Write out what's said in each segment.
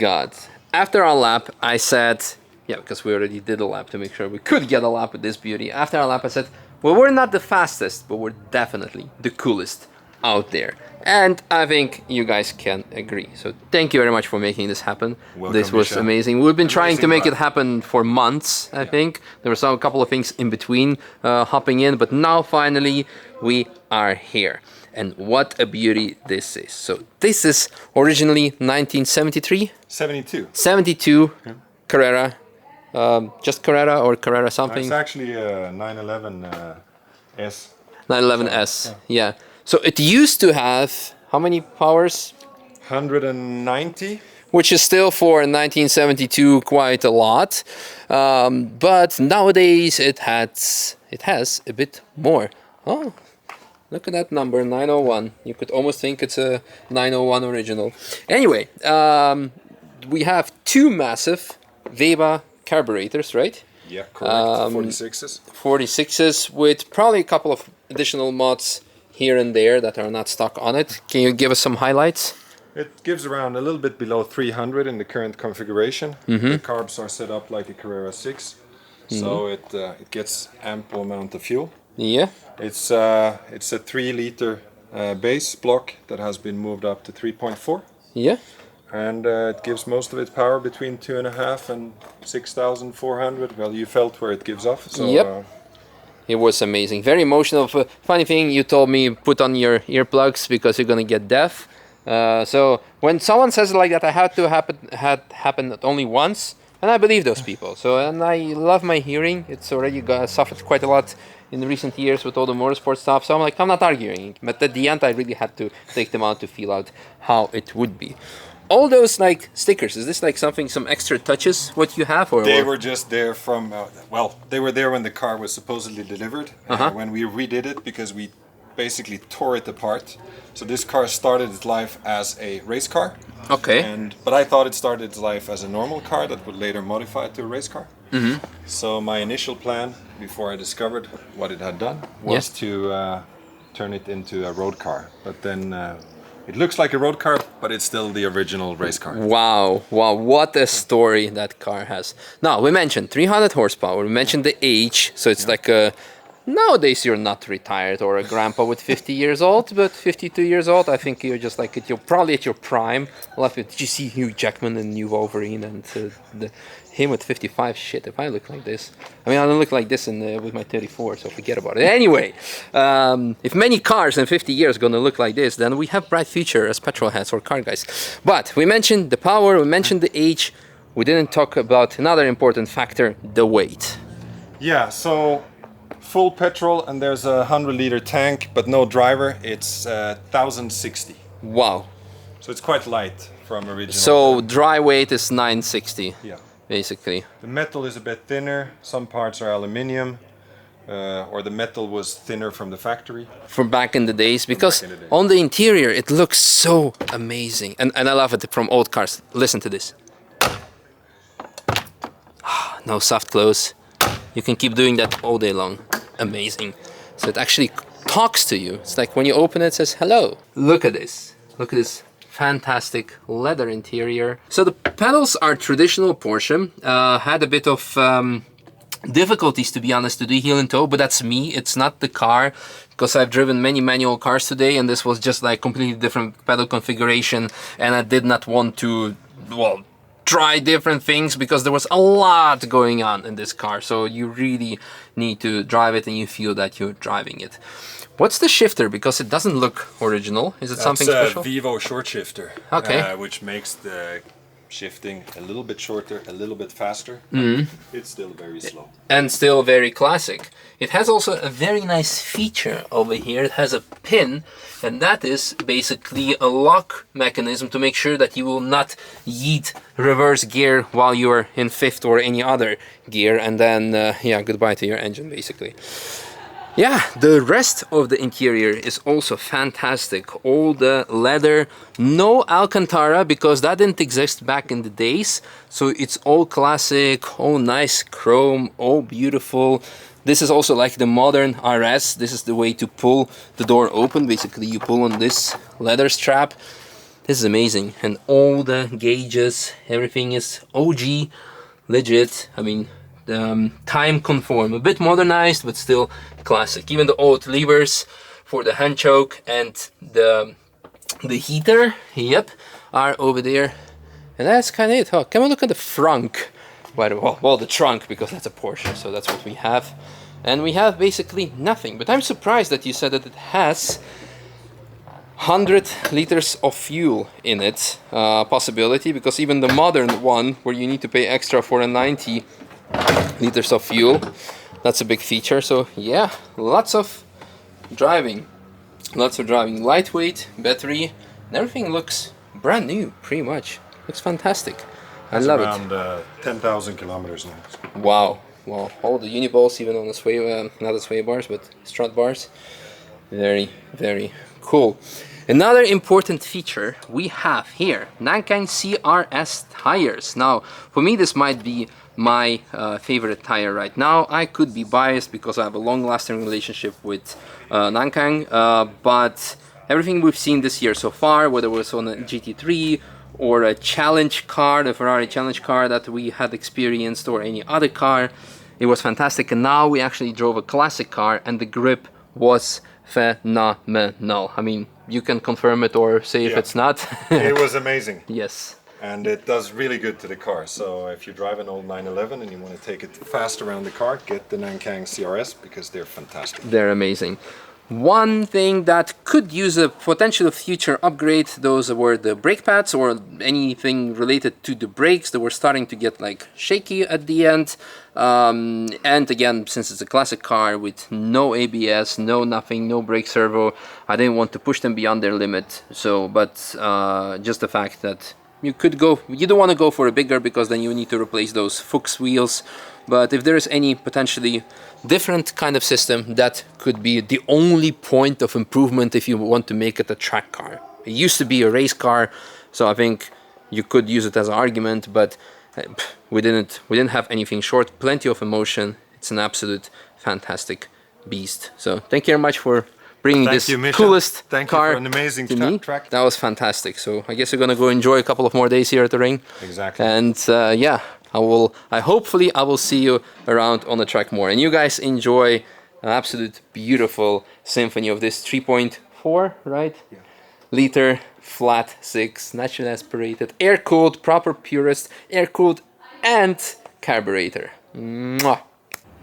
God. After our lap, I said, yeah, because we already did a lap to make sure we could get a lap with this beauty. After our lap, I said, well, we're not the fastest, but we're definitely the coolest out there. And I think you guys can agree. So thank you very much for making this happen. Welcome, this was Misha. amazing. We've been trying to make ride. it happen for months, I think. There were a couple of things in between hopping in, but now finally we are here. And what a beauty this is. So this is originally 1973? 72. 72 Carrera. Just Carrera or Carrera something? It's actually a 911 S. 911S, yeah. So it used to have, how many powers? 190. Which is still for 1972 quite a lot. But nowadays it has a bit more. Oh, look at that number, 901. You could almost think it's a 901 original. Anyway, we have two massive Weber carburetors, right? Yeah, correct. 46s. 46s with probably a couple of additional mods here and there that are not stuck on it. Can you give us some highlights? It gives around a little bit below 300 in the current configuration. The carbs are set up like a Carrera 6, so it gets ample amount of fuel. Yeah. It's a 3-liter base block that has been moved up to 3.4. Yeah. And it gives most of its power between 2.5 and 6,400. Well, you felt where it gives off. So, Yep. It was amazing. Very emotional. Funny thing, you told me put on your earplugs because you're gonna get deaf. So when someone says it like that, I had to happen only once, and I believe those people. So, and I love my hearing. It's already suffered quite a lot in the recent years with all the motorsport stuff. So I'm like, I'm not arguing. But at the end, I really had to take them out to feel out how it would be. All those like stickers, is this like some extra touches what you have, or they were just there from they were there when the car was supposedly delivered. When we redid it, because we basically tore it apart. So this car started its life as a race car. Okay. But I thought it started its life as a normal car that would later modify it to a race car. So my initial plan, before I discovered what it had done, was to turn it into a road car. But then it looks like a road car, but it's still the original race car. Wow, what a story that car has. Now, we mentioned 300 horsepower, we mentioned the age, so it's like nowadays you're not retired or a grandpa with 50 years old, but 52 years old, I think you're just like, you're probably at your prime. Did you see Hugh Jackman in New Wolverine and him at 55? Shit, if I look like this. I mean, I don't look like this with my 34, so forget about it. Anyway, if many cars in 50 years are gonna look like this, then we have bright future as petrol heads or car guys. But we mentioned the power, we mentioned the age, we didn't talk about another important factor, the weight. Yeah, so full petrol and there's a 100-liter tank, but no driver. It's 1,060. Wow. So it's quite light from original. So dry weight is 960. Yeah. Basically. The metal is a bit thinner. Some parts are aluminium, or the metal was thinner from the factory. From back in the days, because on the interior it looks so amazing, and I love it from old cars. Listen to this. No soft close. You can keep doing that all day long. Amazing. So it actually talks to you. It's like when you open it, it says hello. Look at this. Look at this fantastic leather interior. So the pedals are traditional Porsche. Had a bit of difficulties, to be honest, to do heel and toe, but that's me. It's not the car, because I've driven many manual cars today, and this was just like completely different pedal configuration, and I did not want to, well, try different things because there was a lot going on in this car. So you really need to drive it and you feel that you're driving it. What's the shifter? Because it doesn't look original. Is it something special? It's a Vivo short shifter, okay. Which makes the shifting a little bit shorter, a little bit faster. It's still very slow. And still very classic. It has also a very nice feature over here. It has a pin, and that is basically a lock mechanism to make sure that you will not yeet reverse gear while you're in fifth or any other gear, and then yeah, goodbye to your engine basically. Yeah, the rest of the interior is also fantastic. All the leather, no Alcantara, because that didn't exist back in the days. So it's all classic, all nice chrome, all beautiful. This is also like the modern RS. This is the way to pull the door open. Basically, you pull on this leather strap. This is amazing, and all the gauges, everything is OG, legit. I mean, time conform, a bit modernized, but still classic. Even the old levers for the hand choke and the heater, yep, are over there. And that's kind of it. Oh, can we look at the frunk? Well, the trunk, because that's a Porsche, so that's what we have. And we have basically nothing. But I'm surprised that you said that it has 100 liters of fuel in it, possibility, because even the modern one, where you need to pay extra for a 90 liters of fuel, that's a big feature. So yeah, lots of driving, lightweight battery, and everything looks brand new, pretty much. Looks fantastic. I love it. Around 10,000 kilometers now. Wow. All the uniballs, even on the sway, not the sway bars, but strut bars. Very, very cool. Another important feature we have here, Nankang CRS tires. Now, for me, this might be my favorite tire right now. I could be biased because I have a long-lasting relationship with Nankang, but everything we've seen this year so far, whether it was on a GT3 or a challenge car, the Ferrari challenge car that we had experienced, or any other car, it was fantastic. And now we actually drove a classic car, and the grip was phenomenal. I mean, you can confirm it or say if it's not. It was amazing. Yes. And it does really good to the car. So if you drive an old 911 and you want to take it fast around the car, get the Nankang CRS, because they're fantastic. They're amazing. One thing that could use a potential future upgrade, those were the brake pads, or anything related to the brakes. They were starting to get like shaky at the end. And again, since it's a classic car with no ABS, no nothing, no brake servo, I didn't want to push them beyond their limit. So, but just the fact that you don't want to go for a bigger, because then you need to replace those Fuchs wheels. But if there is any potentially different kind of system, that could be the only point of improvement if you want to make it a track car. It used to be a race car, so I think you could use it as an argument, but we didn't have anything short. Plenty of emotion. It's an absolute fantastic beast. So thank you very much for bringing this coolest car for an amazing to me. track. That was fantastic. So I guess we're gonna go enjoy a couple of more days here at the ring. Exactly. And yeah, hopefully I will see you around on the track more. And you guys enjoy an absolute beautiful symphony of this 3.4, right? Yeah. Liter flat 6, naturally aspirated, air-cooled, proper purist, air-cooled and carburetor. Mwah.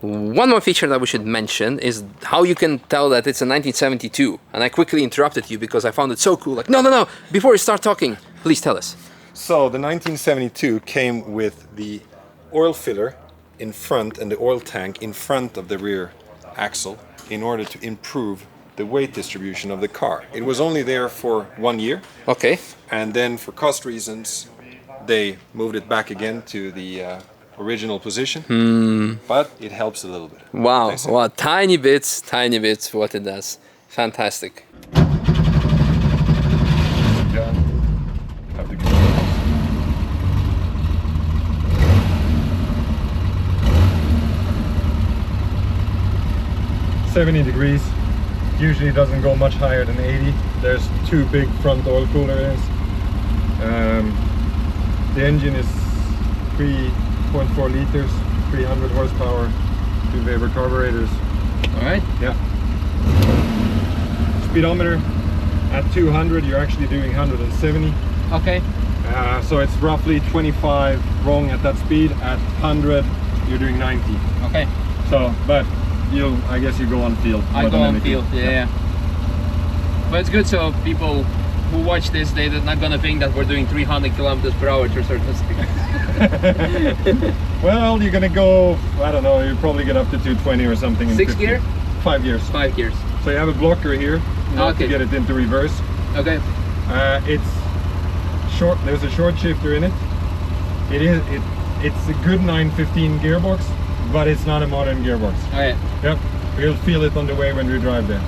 One more feature that we should mention is how you can tell that it's a 1972. And I quickly interrupted you because I found it so cool. Like, no, before you start talking, please tell us. So the 1972 came with the oil filler in front and the oil tank in front of the rear axle in order to improve the weight distribution of the car. It was only there for 1 year. Okay. And then for cost reasons, they moved it back again to the original position. But it helps a little bit. Wow, tiny bits what it does. Fantastic. Yeah. Have to 70 degrees. Usually doesn't go much higher than 80. There's two big front oil coolers. The engine is 3.4 liters, 300 horsepower, 2 Weber carburetors. All right. Yeah. Speedometer at 200, you're actually doing 170. Okay. So it's roughly 25 wrong at that speed. At 100, you're doing 90. Okay. So, but I guess you go on field. I go on field, yeah. But it's good, so people who watch this, they're not gonna think that we're doing 300 kilometers per hour to a certain speed. Well, you're gonna go, I don't know, you probably get up to 220 or something. 6 gear? 5 gears. 5 gears. So you have a blocker here, to get it into reverse. Okay. It's short. There's a short shifter in it. It's a good 915 gearbox, but it's not a modern gearbox. Okay. Yep. You'll feel it on the way when we drive there.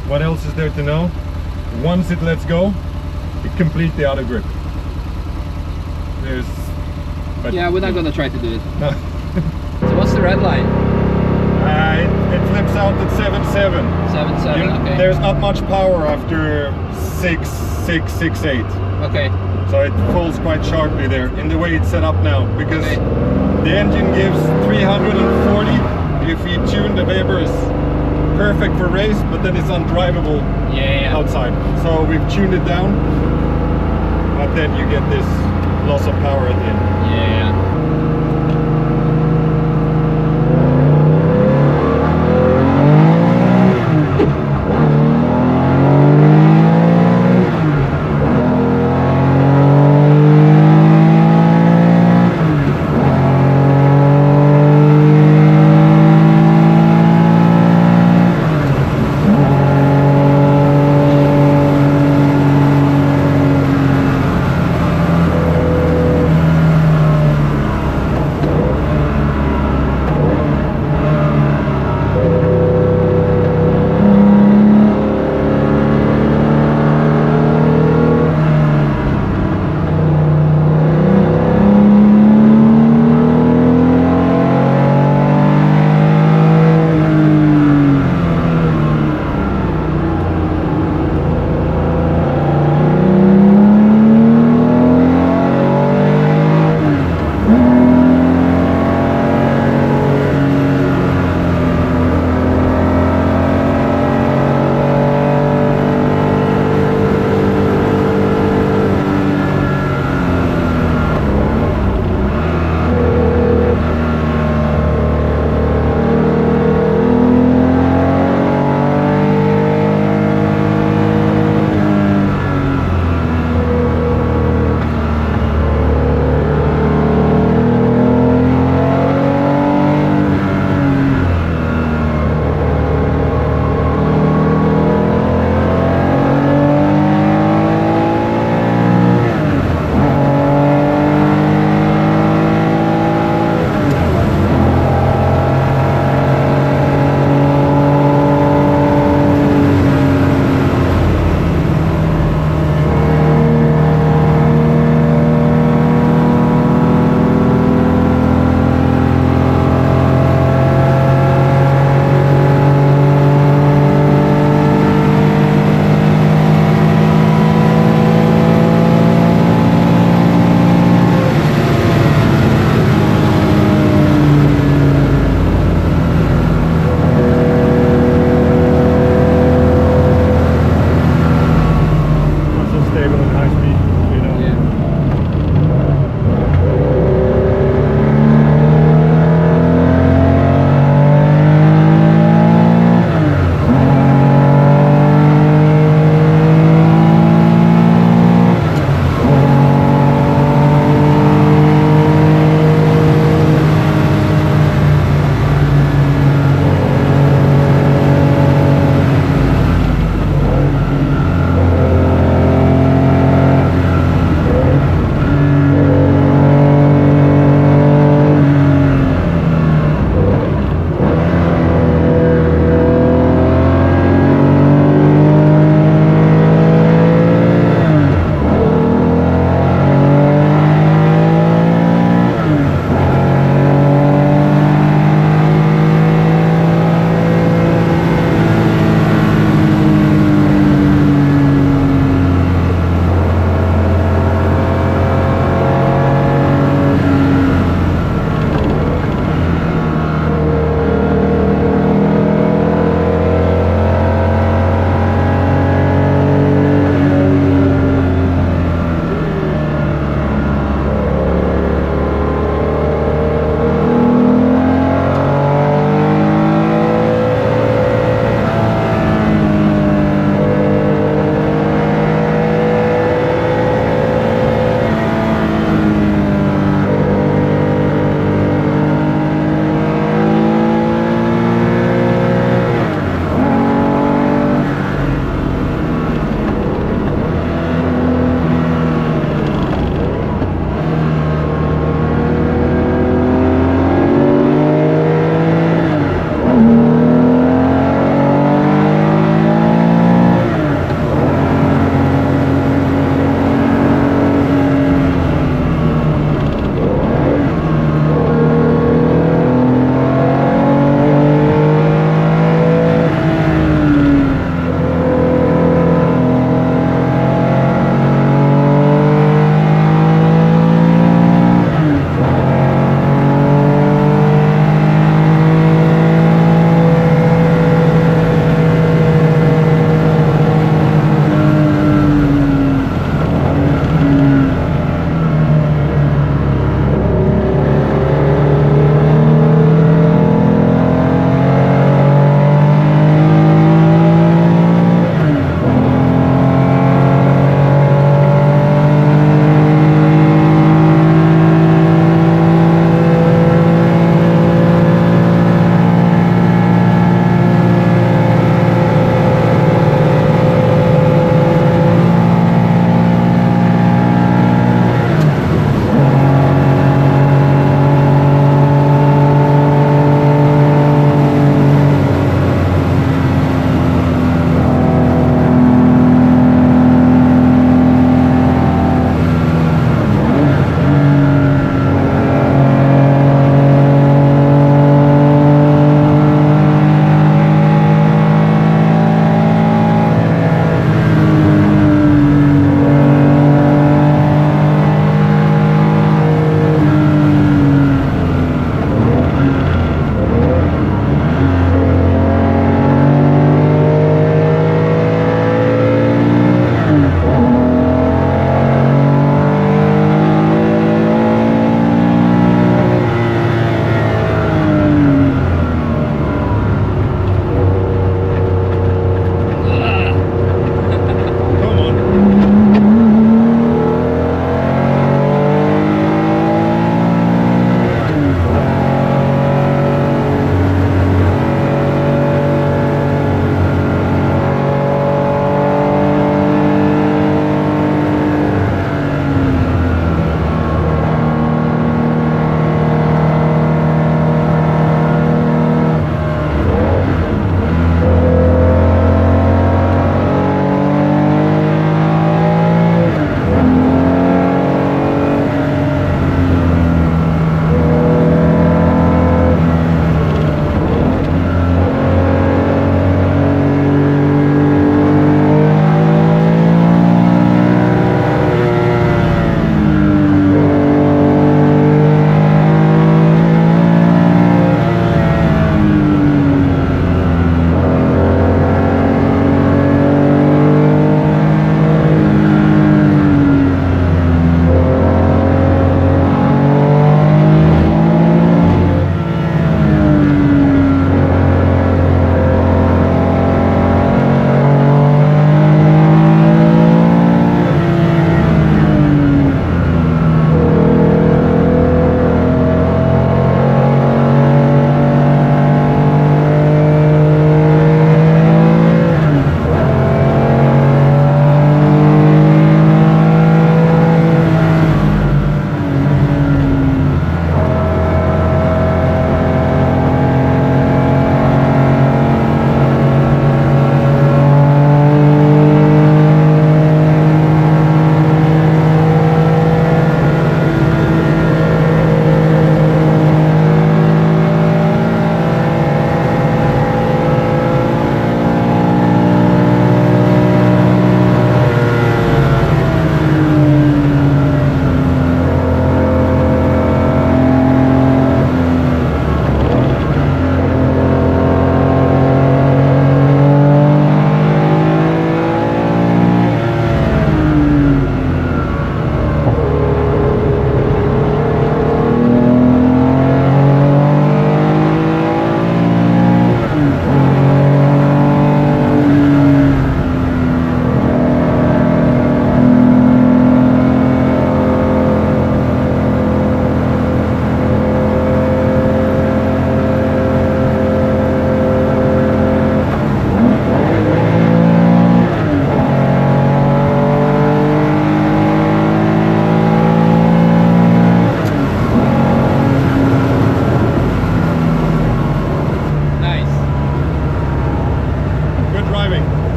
What else is there to know? Once it lets go, it completely out of grip. Yeah, we're not gonna try to do it. No. So what's the red line? It flips out at 7.7. 7.7. Okay. There's not much power after 6.8. Okay. So it falls quite sharply there in the way it's set up now, because the engine gives 340. If we tune the Weber is perfect for race, but then it's undrivable outside. So we've tuned it down, but then you get this loss of power at the end. Yeah.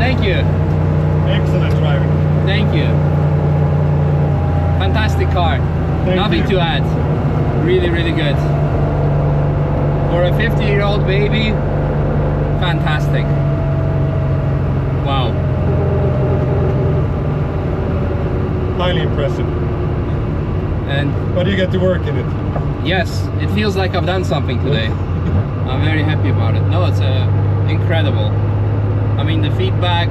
Thank you. Excellent driving. Thank you. Fantastic car. Nothing to add. Really, really good. For a 50-year-old baby, fantastic. Wow. Highly impressive. But you get to work in it. Yes, it feels like I've done something today. I'm very happy about it. No, it's incredible. I mean, the feedback,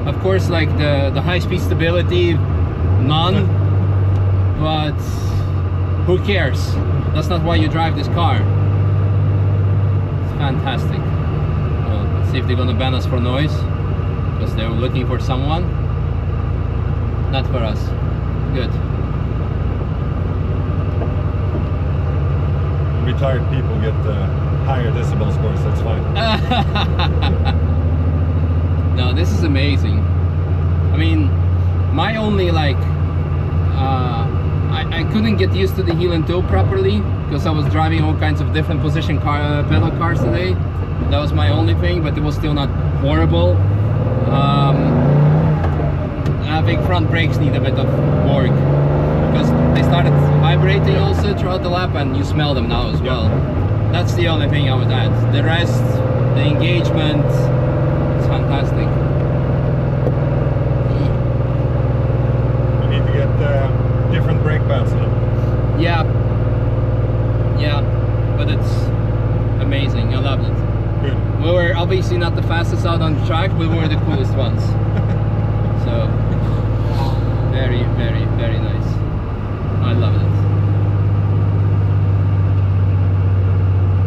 of course, like the high-speed stability, none. But who cares? That's not why you drive this car. It's fantastic. Well, let's see if they're gonna ban us for noise, because they were looking for someone. Not for us. Good. Retired people get higher decibel scores, that's fine. No, this is amazing. I mean, my only like, I couldn't get used to the heel and toe properly because I was driving all kinds of different position pedal cars today. That was my only thing, but it was still not horrible. I think front brakes need a bit of work because they started vibrating also throughout the lap, and you smell them now as well. That's the only thing I would add. The rest, the engagement, it's fantastic. You need to get different brake pads now. Yeah, but it's amazing. I loved it. Good. We were obviously not the fastest out on the track, but we were the coolest ones. So, very, very, very nice. I love it.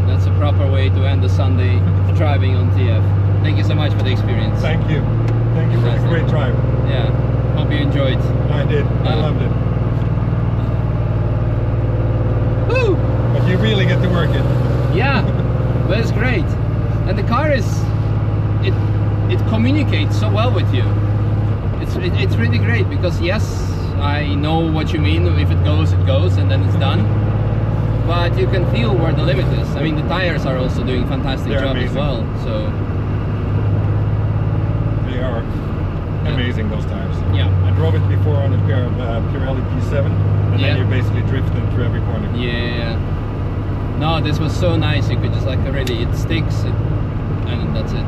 That's a proper way to end the Sunday driving on TF. Thank you so much for the experience. Thank you. Thank you for the great drive. Yeah, hope you enjoyed. I did. I loved it. Woo! But you really get to work it. Yeah, but it's great. And the car is, it communicates so well with you. It's really great because yes, I know what you mean. If it goes, it goes, and then it's done. But you can feel where the limit is. I mean, the tires are also doing a fantastic job as well. So they are amazing, those tires. Yeah. I drove it before on a pair of Pirelli P7, and then you basically drift them through every corner. Yeah. No, this was so nice. You could just like already, it sticks, and that's it.